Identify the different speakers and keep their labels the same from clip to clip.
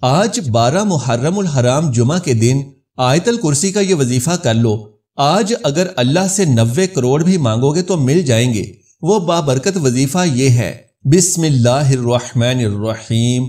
Speaker 1: آج 12 محرم الحرام جمعہ کے دن آیت الکرسی کا یہ وظیفہ کر لو۔ آج اگر اللہ سے 90 کروڑ بھی مانگو گے تو مل جائیں گے۔ وہ بابرکت وظیفہ یہ ہے، بسم اللہ الرحمن الرحیم۔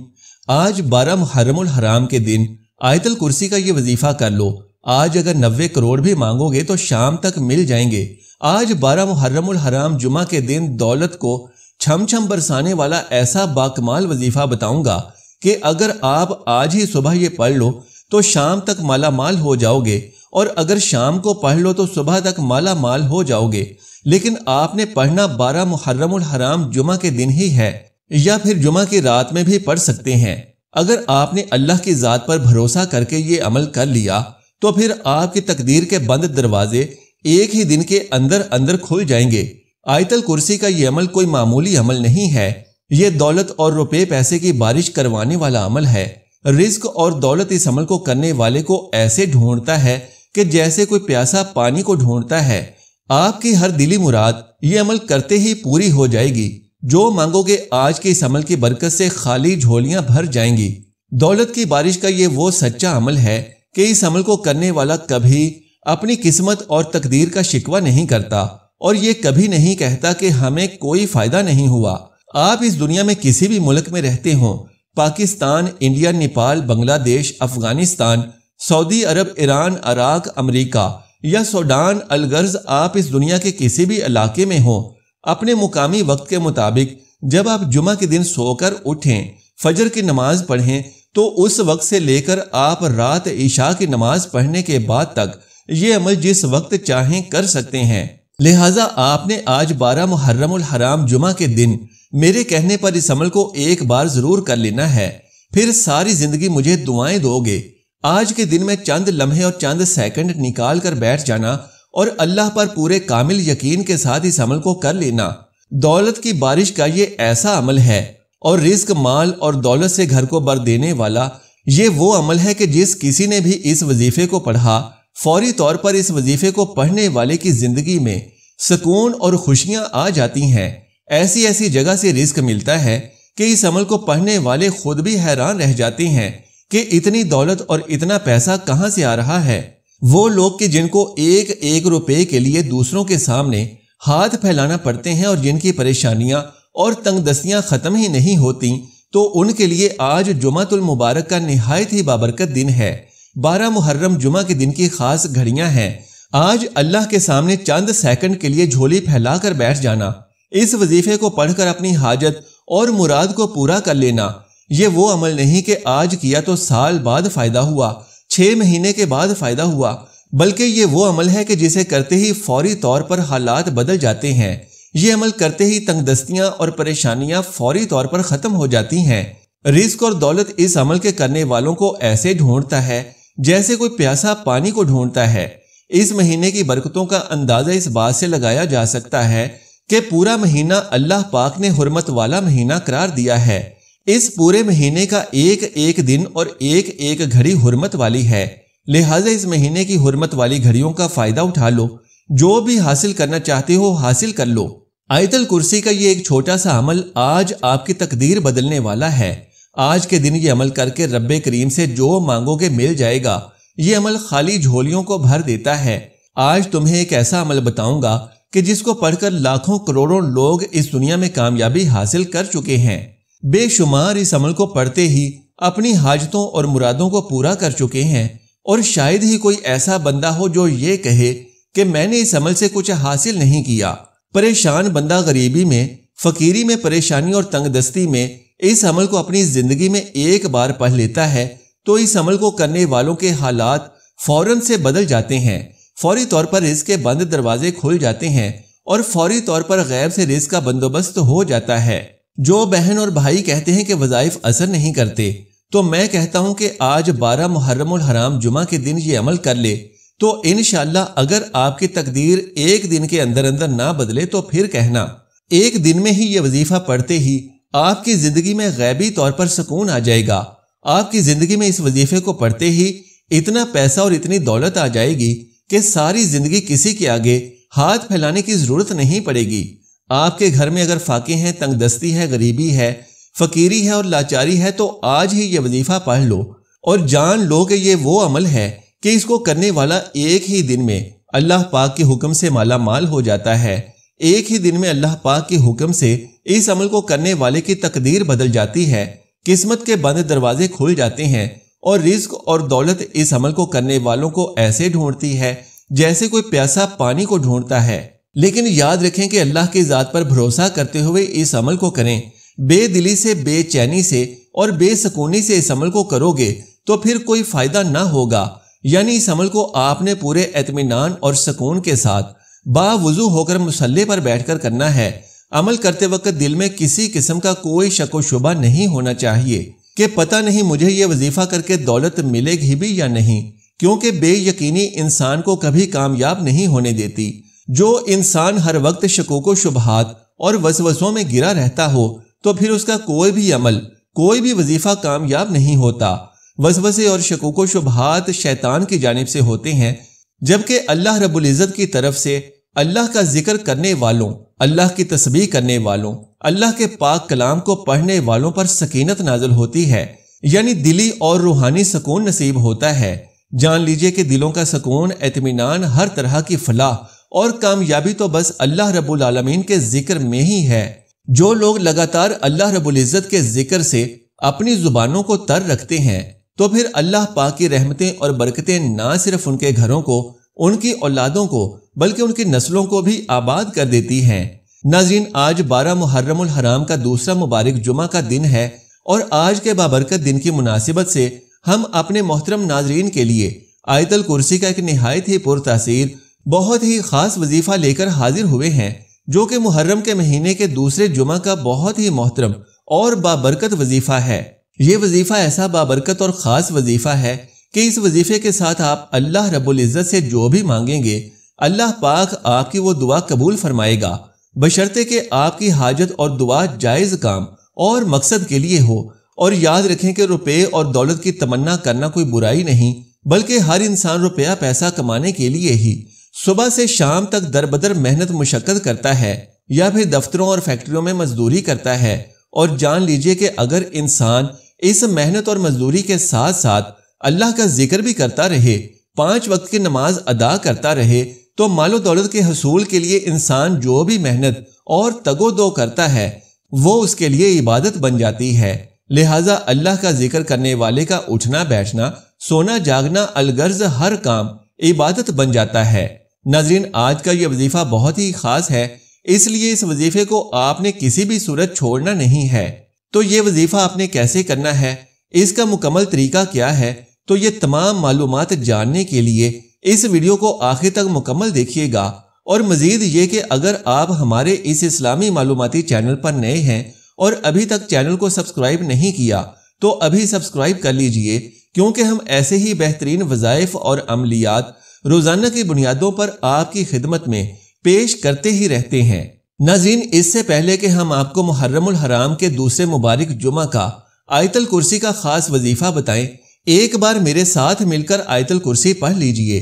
Speaker 1: آج 12 محرم الحرام کے دن آیت الکرسی کا یہ وظیفہ کر لو۔ آج اگر 90 کروڑ بھی مانگو گے تو شام تک مل جائیں گے۔ آج 12 محرم الحرام جمعہ کے دن دولت کو چھم چھم برسانے والا ایسا باکمال وظیفہ بتاؤں گا کہ اگر آپ آج ہی صبح یہ پڑھ لو تو شام تک مالا مال ہو جاؤ گے، اور اگر شام کو پڑھ لو تو صبح تک مالا مال ہو جاؤ گے۔ لیکن آپ نے پڑھنا 12 محرم الحرام جمعہ کے دن ہی ہے، یا پھر جمعہ کی رات میں بھی پڑھ سکتے ہیں۔ اگر آپ نے اللہ کی ذات پر بھروسہ کر کے یہ عمل کر لیا تو پھر آپ کی تقدیر کے بند دروازے ایک ہی دن کے اندر اندر کھل جائیں گے۔ آیت الکرسی کا یہ عمل کوئی معمولی عمل نہیں ہے، یہ دولت اور روپے پیسے کی بارش کروانے والا عمل ہے۔ رزق اور دولت اس عمل کو کرنے والے کو ایسے ڈھونڈتا ہے کہ جیسے کوئی پیاسا پانی کو ڈھونڈتا ہے۔ آپ کی ہر دلی مراد یہ عمل کرتے ہی پوری ہو جائے گی۔ جو مانگو گے آج کے اس عمل کی برکت سے خالی جھولیاں بھر جائیں گی۔ دولت کی بارش کا یہ وہ سچا عمل ہے کہ اس عمل کو کرنے والا کبھی اپنی قسمت اور تقدیر کا شکوہ نہیں کرتا، اور یہ کبھی نہیں کہتا کہ ہمیں کوئی فائدہ نہیں ہوا۔ آپ اس دنیا میں کسی بھی ملک میں رہتے ہوں، پاکستان، انڈیا، نیپال، بنگلہ دیش، افغانستان، سعودی عرب، ایران، عراق، امریکہ یا سوڈان، الغرض آپ اس دنیا کے کسی بھی علاقے میں ہوں، اپنے مقامی وقت کے مطابق جب آپ جمعہ کے دن سو کر اٹھیں، فجر کی نماز پڑھیں، تو اس وقت سے لے کر آپ رات عشاء کی نماز پڑھنے کے بعد تک یہ عمل جس وقت چاہیں کر سکتے ہیں۔ لہٰذا آپ نے آج 12 محرم الحرام جمعہ کے دن میرے کہنے پر اس عمل کو ایک بار ضرور کر لینا ہے، پھر ساری زندگی مجھے دعائیں دو گے۔ آج کے دن میں چند لمحے اور چند سیکنڈ نکال کر بیٹھ جانا اور اللہ پر پورے کامل یقین کے ساتھ اس عمل کو کر لینا۔ دولت کی بارش کا یہ ایسا عمل ہے، اور رزق، مال اور دولت سے گھر کو بھر دینے والا یہ وہ عمل ہے کہ جس کسی نے بھی اس وظیفے کو پڑھا، فوری طور پر اس وظیفے کو پڑھنے والے کی زندگی میں سکون اور خوشیاں آ جاتی ہیں۔ ایسی ایسی جگہ سے رزق ملتا ہے کہ اس عمل کو پڑھنے والے خود بھی حیران رہ جاتے ہیں کہ اتنی دولت اور اتنا پیسہ کہاں سے آ رہا ہے۔ وہ لوگ کہ جن کو ایک ایک روپے کے لیے دوسروں کے سامنے ہاتھ پھیلانا پڑتے ہیں اور جن کی پریشانیاں اور تنگ دستیاں ختم ہی نہیں ہوتی، تو ان کے لیے آج جمعۃ المبارک کا نہایت ہی بابرکت دن ہے۔ 12 محرم جمعہ کے دن کی خاص گھڑیاں ہیں۔ آج اللہ کے سامنے چند سیکنڈ کے لیے جھولی پھیلا کر بیٹھ جانا، اس وظیفے کو پڑھ کر اپنی حاجت اور مراد کو پورا کر لینا۔ یہ وہ عمل نہیں کہ آج کیا تو سال بعد فائدہ ہوا، 6 مہینے کے بعد فائدہ ہوا، بلکہ یہ وہ عمل ہے کہ جسے کرتے ہی فوری طور پر حالات بدل جاتے ہیں۔ یہ عمل کرتے ہی تنگ دستیاں اور پریشانیاں فوری طور پر ختم ہو جاتی ہیں۔ رزق اور دولت اس عمل کے کرنے والوں کو ایسے ڈھونڈتا ہے جیسے کوئی پیاسا پانی کو ڈھونڈتا ہے۔ اس مہینے کی برکتوں کا اندازہ اس بات سے لگایا جا سکتا ہے کہ پورا مہینہ اللہ پاک نے حرمت والا مہینہ قرار دیا ہے۔ اس پورے مہینے کا ایک ایک دن اور ایک ایک گھڑی حرمت والی ہے، لہٰذا اس مہینے کی حرمت والی گھڑیوں کا فائدہ اٹھا لو۔ جو بھی حاصل کرنا چاہتے ہو حاصل کر لو۔ آیت الکرسی کا یہ ایک چھوٹا سا عمل آج آپ کی تقدیر بدلنے والا ہے۔ آج کے دن یہ عمل کر کے رب کریم سے جو مانگو گے مل جائے گا۔ یہ عمل خالی جھولیوں کو بھر دیتا ہے۔ آج تمہیں ایک ایسا عمل بتاؤں گا کہ جس کو پڑھ کر لاکھوں کروڑوں لوگ اس دنیا میں کامیابی حاصل کر چکے ہیں۔ بے شمار اس عمل کو پڑھتے ہی اپنی حاجتوں اور مرادوں کو پورا کر چکے ہیں، اور شاید ہی کوئی ایسا بندہ ہو جو یہ کہے کہ میں نے اس عمل سے کچھ حاصل نہیں کیا۔ پریشان بندہ غریبی میں، فقیری میں، پریشانی اور تنگ دستی میں اس عمل کو اپنی زندگی میں ایک بار پڑھ لیتا ہے تو اس عمل کو کرنے والوں کے حالات فوراً سے بدل جاتے ہیں۔ فوری طور پر رزق کے بند دروازے کھل جاتے ہیں، اور فوری طور پر غیب سے رزق کا بندوبست ہو جاتا ہے۔ جو بہن اور بھائی کہتے ہیں کہ وظائف اثر نہیں کرتے، تو میں کہتا ہوں کہ آج 12 محرم الحرام جمعہ کے دن یہ عمل کر لے تو انشاءاللہ اگر آپ کی تقدیر ایک دن کے اندر اندر نہ بدلے تو پھر کہنا۔ ایک دن میں ہی یہ وظیفہ پڑھتے ہی آپ کی زندگی میں غیبی طور پر سکون آ جائے گا۔ آپ کی زندگی میں اس وظیفے کو پڑھتے ہی اتنا پیسہ اور اتنی دولت آ جائے گی کہ ساری زندگی کسی کے آگے ہاتھ پھیلانے کی ضرورت نہیں پڑے گی۔ آپ کے گھر میں اگر فاقے ہیں، تنگ دستی ہے، غریبی ہے، فقیری ہے اور لاچاری ہے تو آج ہی یہ وظیفہ پڑھ لو اور جان لو کہ یہ وہ عمل ہے کہ اس کو کرنے والا ایک ہی دن میں اللہ پاک کے حکم سے مالا مال ہو جاتا ہے۔ ایک ہی دن میں اللہ پاک کے حکم سے اس عمل کو کرنے والے کی تقدیر بدل جاتی ہے، قسمت کے بند دروازے کھل جاتے ہیں اور رزق اور دولت اس عمل کو کرنے والوں کو ایسے ڈھونڈتی ہے جیسے کوئی پیاسا پانی کو ڈھونڈتا ہے۔ لیکن یاد رکھیں کہ اللہ کی ذات پر بھروسہ کرتے ہوئے اس عمل کو کریں۔ بے دلی سے، بے چینی سے اور بے سکونی سے اس عمل کو کرو گے تو پھر کوئی فائدہ نہ ہوگا۔ یعنی اس عمل کو آپ نے پورے اطمینان اور سکون کے ساتھ باوضو ہو کر مصلی پر بیٹھ کر کرنا ہے۔ عمل کرتے وقت دل میں کسی قسم کا کوئی شک و شبہ نہیں ہونا چاہیے کہ پتہ نہیں مجھے یہ وظیفہ کر کے دولت ملے گی بھی یا نہیں، کیونکہ بے یقینی انسان کو کبھی کامیاب نہیں ہونے دیتی۔ جو انسان ہر وقت شکوک و شبہات اور وسوسوں میں گرا رہتا ہو تو پھر اس کا کوئی بھی عمل، کوئی بھی وظیفہ کامیاب نہیں ہوتا۔ وسوسے اور شکوک و شبہات شیطان کی جانب سے ہوتے ہیں، جبکہ اللہ رب العزت کی طرف سے اللہ کا ذکر کرنے والوں، اللہ کی تسبیح کرنے والوں، اللہ کے پاک کلام کو پڑھنے والوں پر سکینت نازل ہوتی ہے، یعنی دلی اور روحانی سکون نصیب ہوتا ہے۔ جان لیجئے کہ دلوں کا سکون، اطمینان، ہر طرح کی فلاح اور کامیابی تو بس اللہ رب العالمین کے ذکر میں ہی ہے۔ جو لوگ لگاتار اللہ رب العزت کے ذکر سے اپنی زبانوں کو تر رکھتے ہیں تو پھر اللہ پاک کی رحمتیں اور برکتیں نہ صرف ان کے گھروں کو، ان کی اولادوں کو، بلکہ ان کی نسلوں کو بھی آباد کر دیتی ہیں۔ ناظرین، آج 12 محرم الحرام کا دوسرا مبارک جمعہ کا دن ہے اور آج کے بابرکت دن کی مناسبت سے ہم اپنے محترم ناظرین کے لیے آیت الکرسی کا ایک نہایت ہی پرتاثیر، بہت ہی خاص وظیفہ لے کر حاضر ہوئے ہیں، جو کہ محرم کے مہینے کے دوسرے جمعہ کا بہت ہی محترم اور بابرکت وظیفہ ہے۔ یہ وظیفہ ایسا بابرکت اور خاص وظیفہ ہے کہ اس وظیفے کے ساتھ آپ اللہ رب العزت سے جو بھی مانگیں گے، اللہ پاک آپ کی وہ دعا قبول فرمائے گا، بشرطے کہ آپ کی حاجت اور دعا جائز کام اور مقصد کے لیے ہو۔ اور یاد رکھیں کہ روپے اور دولت کی تمنا کرنا کوئی برائی نہیں، بلکہ ہر انسان روپیہ پیسہ کمانے کے لیے ہی صبح سے شام تک در بدر محنت مشقت کرتا ہے یا پھر دفتروں اور فیکٹریوں میں مزدوری کرتا ہے۔ اور جان لیجئے کہ اگر انسان اس محنت اور مزدوری کے ساتھ ساتھ اللہ کا ذکر بھی کرتا رہے، 5 وقت کی نماز ادا کرتا رہے، تو مال و دولت کے حصول کے لیے انسان جو بھی محنت اور تگ و دو کرتا ہے وہ اس کے لیے عبادت بن جاتی ہے۔ لہٰذا اللہ کا ذکر کرنے والے کا اٹھنا بیٹھنا، سونا جاگنا، الغرض ہر کام عبادت بن جاتا ہے۔ ناظرین، آج کا یہ وظیفہ بہت ہی خاص ہے، اس لیے اس وظیفے کو آپ نے کسی بھی صورت چھوڑنا نہیں ہے۔ تو یہ وظیفہ آپ نے کیسے کرنا ہے، اس کا مکمل طریقہ کیا ہے، تو یہ تمام معلومات جاننے کے لیے اس ویڈیو کو آخر تک مکمل دیکھیے گا۔ اور مزید یہ کہ اگر آپ ہمارے اس اسلامی معلوماتی چینل پر نئے ہیں اور ابھی تک چینل کو سبسکرائب نہیں کیا تو ابھی سبسکرائب کر لیجئے، کیونکہ ہم ایسے ہی بہترین وظائف اور عملیات روزانہ کی بنیادوں پر آپ کی خدمت میں پیش کرتے ہی رہتے ہیں۔ ناظرین، اس سے پہلے کہ ہم آپ کو محرم الحرام کے دوسرے مبارک جمعہ کا آیت الکرسی کا خاص وظیفہ بتائیں، ایک بار میرے ساتھ مل کر آیت الکرسی پڑھ لیجئے۔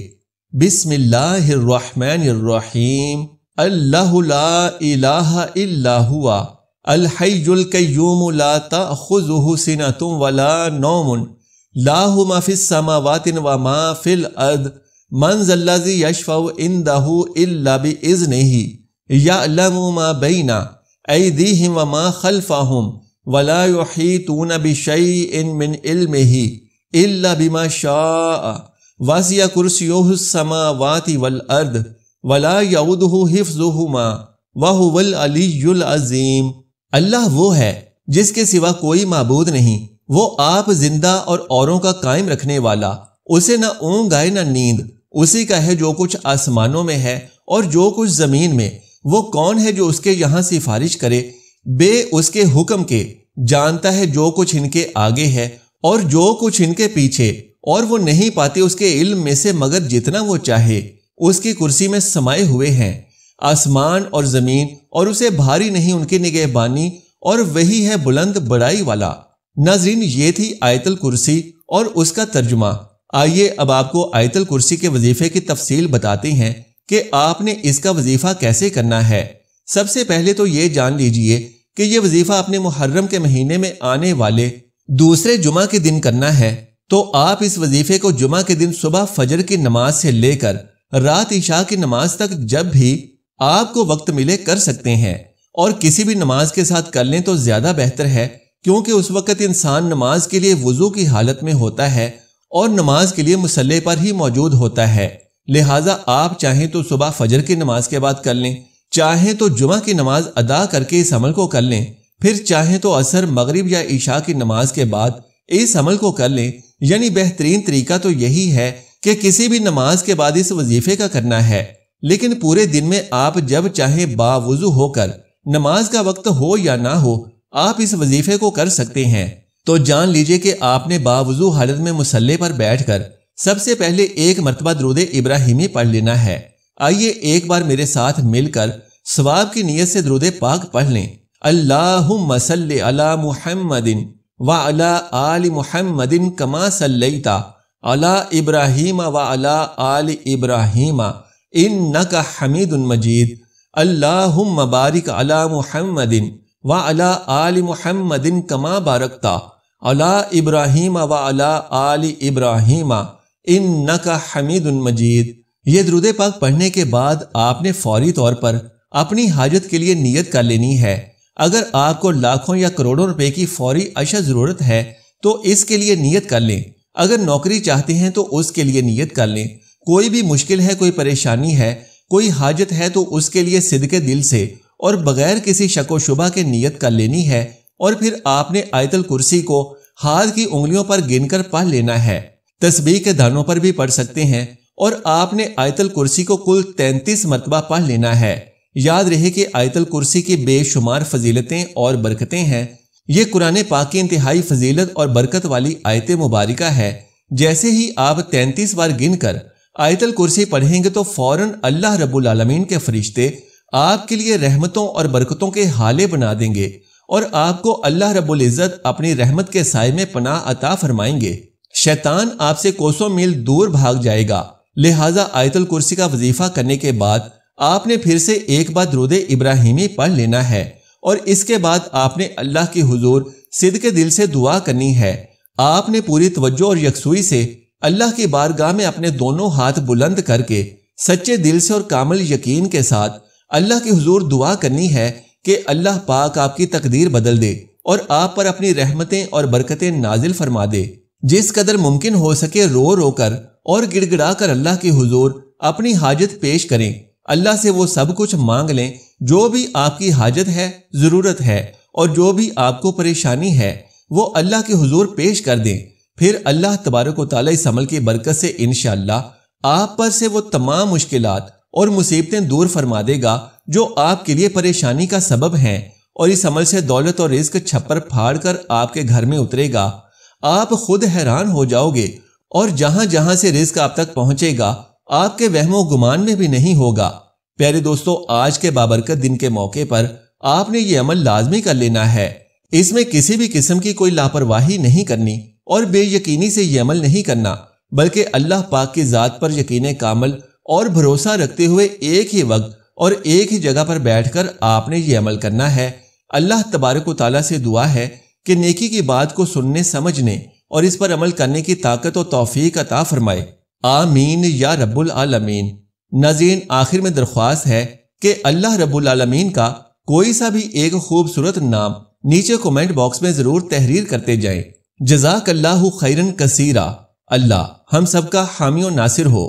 Speaker 1: بسم اللہ الرحمن الرحیم، اللہ لا الہ الا ہوا الحی القیوم لا تأخذہ سنۃ ولا نوم لہ ما فی السماوات وما فی الارض من ذا الذی یشفع عندہ الا بإذنہ یعلم ما بین ایدیہم وما خلفہم ولا یحیطون بشیء من علمہ الا بما شاء وسع کرسیہ السماوات والارض ولا یعودہ حفظہما وہو العلی العظیم۔ اللہ وہ ہے جس کے سوا کوئی معبود نہیں، وہ آپ زندہ اور اوروں کا قائم رکھنے والا، اسے نہ اونگ آئے نہ نیند، اسی کا ہے جو کچھ آسمانوں میں ہے اور جو کچھ زمین میں۔ وہ کون ہے جو اس کے یہاں سفارش کرے بے اس کے حکم کے، جانتا ہے جو کچھ ان کے آگے ہے اور جو کچھ ان کے پیچھے، اور وہ نہیں پاتے اس کے علم میں سے مگر جتنا وہ چاہے۔ اس کی کرسی میں سمائے ہوئے ہیں آسمان اور زمین، اور اسے بھاری نہیں ان کی نگہبانی، اور وہی ہے بلند بڑائی والا۔ ناظرین، یہ تھی آیت الکرسی اور اس کا ترجمہ۔ آئیے اب آپ کو آیت الکرسی کے وظیفے کی تفصیل بتاتے ہیں کہ آپ نے اس کا وظیفہ کیسے کرنا ہے۔ سب سے پہلے تو یہ جان لیجئے کہ یہ وظیفہ اپنے محرم کے مہینے میں آنے والے دوسرے جمعہ کے دن کرنا ہے تو آپ اس وظیفے کو جمعہ کے دن صبح فجر کی نماز سے لے کر رات عشاء کی نماز تک جب بھی آپ کو وقت ملے کر سکتے ہیں، اور کسی بھی نماز کے ساتھ کر لیں تو زیادہ بہتر ہے، کیونکہ اس وقت انسان نماز کے لیے وضو کی حالت میں ہوتا ہے اور نماز کے لیے مصلی پر ہی موجود ہوتا ہے۔ لہٰذا آپ چاہیں تو صبح فجر کی نماز کے بعد کر لیں، چاہیں تو جمعہ کی نماز ادا کر کے اس عمل کو کر لیں، پھر چاہیں تو عصر، مغرب یا عشاء کی نماز کے بعد اس عمل کو کر لیں۔ یعنی بہترین طریقہ تو یہی ہے کہ کسی بھی نماز کے بعد اس وظیفے کا کرنا ہے، لیکن پورے دن میں آپ جب چاہیں باوضو ہو کر، نماز کا وقت ہو یا نہ ہو، آپ اس وظیفے کو کر سکتے ہیں۔ تو جان لیجئے کہ آپ نے باوضو حالت میں مصلی پر بیٹھ کر سب سے پہلے ایک مرتبہ درود ابراہیمی پڑھ لینا ہے۔ آئیے ایک بار میرے ساتھ مل کر ثواب کی نیت سے درود پاک پڑھ لیں۔ اللہم صلی علی محمد وعلی آل محمد کما صلیت علی ابراہیم وعلی آل ابراہیم انک حمید مجید۔ اللہم بارک علی محمد وعلی آل محمد کما بارکت علی ابراہیم وعلی آل ابراہیم انک حمید مجید۔ یہ درود پاک پڑھنے کے بعد آپ نے فوری طور پر اپنی حاجت کے لیے نیت کر لینی ہے۔ اگر آپ کو لاکھوں یا کروڑوں روپے کی فوری اشد ضرورت ہے تو اس کے لیے نیت کر لیں۔ اگر نوکری چاہتے ہیں تو اس کے لیے نیت کر لیں۔ کوئی بھی مشکل ہے، کوئی پریشانی ہے، کوئی حاجت ہے تو اس کے لیے صدقے دل سے اور بغیر کسی شک و شبہ کے نیت کر لینی ہے، اور پھر آپ نے آیت الکرسی کو ہاتھ کی انگلیوں پر گن کر پڑھ لینا ہے۔ تسبیح کے دانوں پر بھی پڑھ سکتے ہیں، اور آپ نے آیت الکرسی کو کل 33 مرتبہ پڑھ لینا ہے۔ یاد رہے کہ آیت الکرسی کی بے شمار فضیلتیں اور برکتیں ہیں۔ یہ قرآن پاک کی انتہائی فضیلت اور برکت والی آیت مبارکہ ہے۔ جیسے ہی آپ 33 بار گن کر آیت الکرسی پڑھیں گے تو فوراً اللہ رب العالمین کے فرشتے آپ کے لیے رحمتوں اور برکتوں کے حالے بنا دیں گے، اور آپ کو اللہ رب العزت اپنی رحمت کے سائے میں پناہ عطا فرمائیں گے۔ شیطان آپ سے کوسوں میل دور بھاگ جائے گا۔ لہٰذا آیت الکرسی کا وظیفہ کرنے کے بعد آپ نے پھر سے ایک بار درود ابراہیمی پڑھ لینا ہے، اور اس کے بعد آپ نے اللہ کی حضور صدقے دل سے دعا کرنی ہے۔ آپ نے پوری توجہ اور یکسوئی سے اللہ کی بارگاہ میں اپنے دونوں ہاتھ بلند کر کے سچے دل سے اور کامل یقین کے ساتھ اللہ کی حضور دعا کرنی ہے کہ اللہ پاک آپ کی تقدیر بدل دے اور آپ پر اپنی رحمتیں اور برکتیں نازل فرما دے۔ جس قدر ممکن ہو سکے رو رو کر اور گڑ گڑا کر اللہ کی حضور اپنی حاجت پیش کریں۔ اللہ سے وہ سب کچھ مانگ لیں جو بھی آپ کی حاجت ہے، ضرورت ہے، اور جو بھی آپ کو پریشانی ہے وہ اللہ کے حضور پیش کر دیں۔ پھر اللہ تبارک و تعالیٰ اس عمل کی برکت سے انشاءاللہ آپ پر سے وہ تمام مشکلات اور مصیبتیں دور فرما دے گا جو آپ کے لیے پریشانی کا سبب ہیں، اور اس عمل سے دولت اور رزق چھپر پھاڑ کر آپ کے گھر میں اترے گا۔ آپ خود حیران ہو جاؤ گے، اور جہاں جہاں سے رزق آپ تک پہنچے گا آپ کے وہم و گمان میں بھی نہیں ہوگا۔ پیارے دوستو، آج کے بابرکت دن کے موقع پر آپ نے یہ عمل لازمی کر لینا ہے۔ اس میں کسی بھی قسم کی کوئی لاپرواہی نہیں کرنی اور بے یقینی سے یہ عمل نہیں کرنا، بلکہ اللہ پاک کی ذات پر یقین کامل اور بھروسہ رکھتے ہوئے ایک ہی وقت اور ایک ہی جگہ پر بیٹھ کر آپ نے یہ عمل کرنا ہے۔ اللہ تبارک و تعالیٰ سے دعا ہے کہ نیکی کی بات کو سننے، سمجھنے اور اس پر عمل کرنے کی طاقت و توفیق عطا فرمائے۔ آمین یا رب العالمین۔ ناظرین، آخر میں درخواست ہے کہ اللہ رب العالمین کا کوئی سا بھی ایک خوبصورت نام نیچے کومنٹ باکس میں ضرور تحریر کرتے جائیں۔ جزاک اللہ خیرن کثیرا۔ اللہ ہم سب کا حامی و ناصر ہو۔